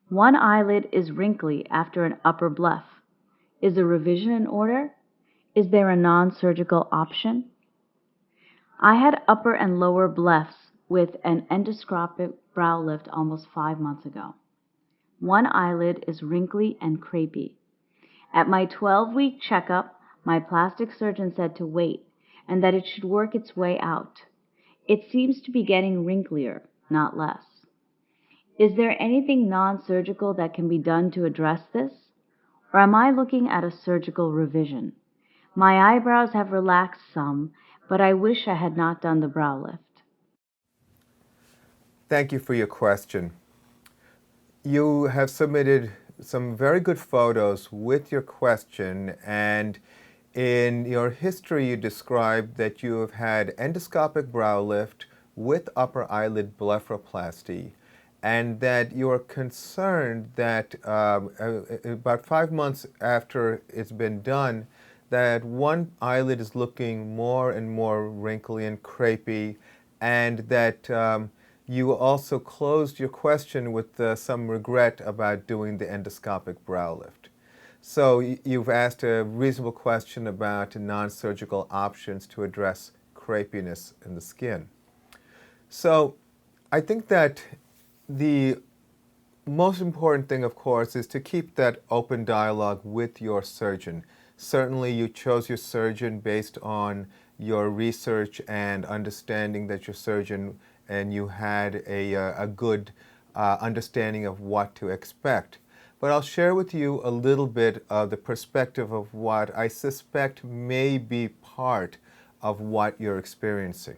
One eyelid is wrinkly after an upper bleph. Is a revision in order? Is there a non-surgical option? I had upper and lower blephs with an endoscopic brow lift almost 5 months ago. One eyelid is wrinkly and crepey. At my 12-week checkup, my plastic surgeon said to wait and that it should work its way out. It seems to be getting wrinklier, not less. Is there anything non-surgical that can be done to address this? Or am I looking at a surgical revision? My eyebrows have relaxed some, but I wish I had not done the brow lift. Thank you for your question. You have submitted some very good photos with your question, and in your history you described that you have had endoscopic brow lift with upper eyelid blepharoplasty, and that you are concerned that about 5 months after it's been done, that one eyelid is looking more and more wrinkly and crepey, and that you also closed your question with some regret about doing the endoscopic brow lift. So you've asked a reasonable question about non-surgical options to address crepiness in the skin. So I think that the most important thing, of course, is to keep that open dialogue with your surgeon. Certainly you chose your surgeon based on your research and understanding that your surgeon and you had a good understanding of what to expect. But I'll share with you a little bit of the perspective of what I suspect may be part of what you're experiencing.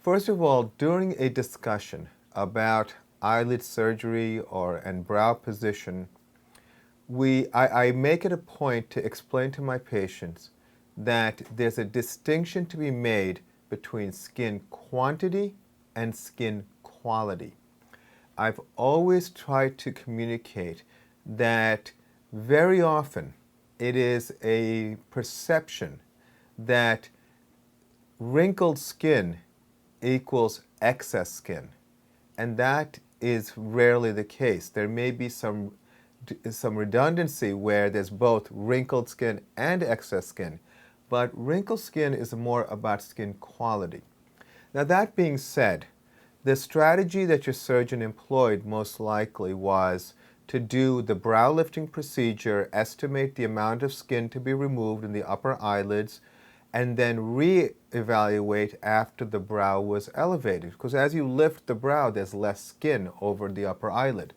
First of all, during a discussion about eyelid surgery and brow position, I make it a point to explain to my patients that there's a distinction to be made between skin quantity and skin quality. I've always tried to communicate that very often it is a perception that wrinkled skin equals excess skin, and that is rarely the case. There may be some redundancy where there's both wrinkled skin and excess skin, but wrinkled skin is more about skin quality. Now, that being said, the strategy that your surgeon employed most likely was to do the brow lifting procedure, estimate the amount of skin to be removed in the upper eyelids, and then re-evaluate after the brow was elevated. Because as you lift the brow, there's less skin over the upper eyelid.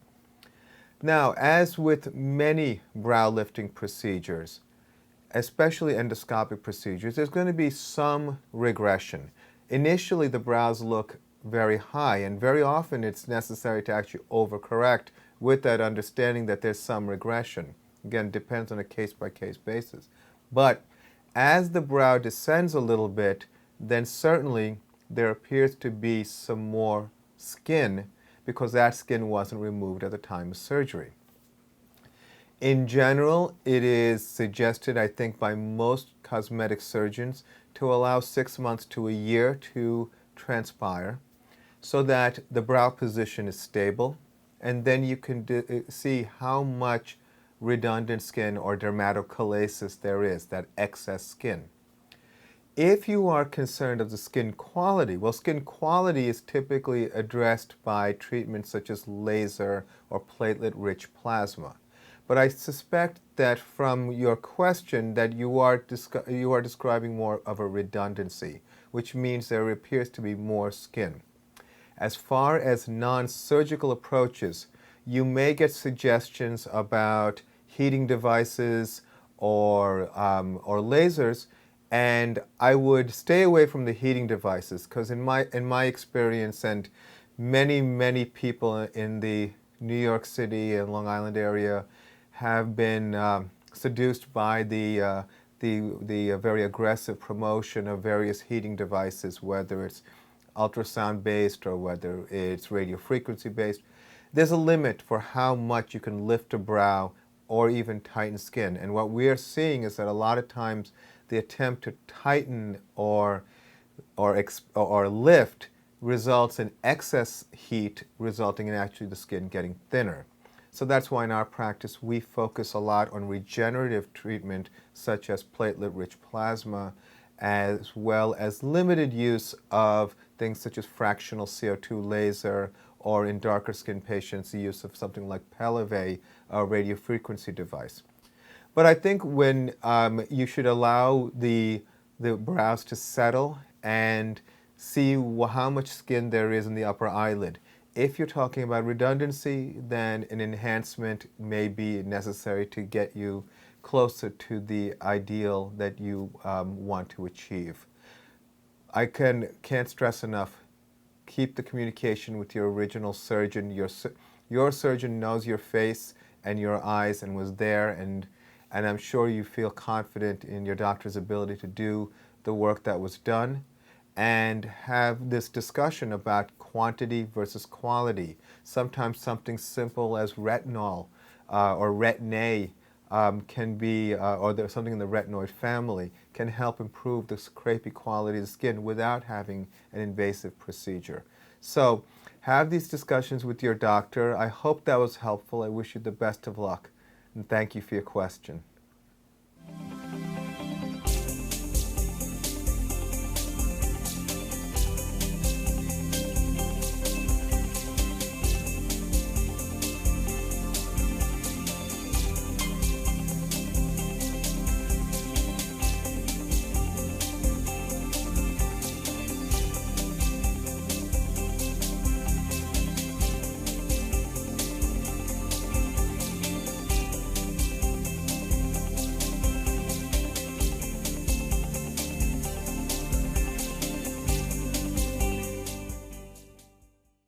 Now, as with many brow lifting procedures, especially endoscopic procedures, there's going to be some regression. Initially, the brows look very high, and very often it's necessary to actually overcorrect with that understanding that there's some regression. Again, depends on a case-by-case basis. But as the brow descends a little bit, then certainly there appears to be some more skin because that skin wasn't removed at the time of surgery. In general, it is suggested, I think, by most cosmetic surgeons to allow 6 months to a year to transpire so that the brow position is stable, and then you can see how much redundant skin or dermatochalasis there is, that excess skin. If you are concerned of the skin quality, well, skin quality is typically addressed by treatments such as laser or platelet-rich plasma. But I suspect that from your question that you are describing more of a redundancy, which means there appears to be more skin. As far as non-surgical approaches, you may get suggestions about heating devices or lasers, and I would stay away from the heating devices because in my experience, and many people in the New York City and Long Island area have been seduced by the very aggressive promotion of various heating devices, whether it's ultrasound based or whether it's radio frequency based. There's a limit for how much you can lift a brow or even tighten skin. And what we are seeing is that a lot of times the attempt to tighten or lift results in excess heat, resulting in actually the skin getting thinner. So that's why in our practice we focus a lot on regenerative treatment such as platelet-rich plasma, as well as limited use of things such as fractional CO2 laser, or in darker skin patients the use of something like Pelave, a radiofrequency device. But I think when you should allow the brows to settle and see how much skin there is in the upper eyelid. If you're talking about redundancy, then an enhancement may be necessary to get you closer to the ideal that you want to achieve. I can't stress enough, keep the communication with your original surgeon. Your surgeon knows your face and your eyes and was there, and I'm sure you feel confident in your doctor's ability to do the work that was done, and have this discussion about quantity versus quality. Sometimes something simple as retinol or retin-A can be, or there's something in the retinoid family, can help improve the crepey quality of the skin without having an invasive procedure. So have these discussions with your doctor. I hope that was helpful. I wish you the best of luck, and thank you for your question.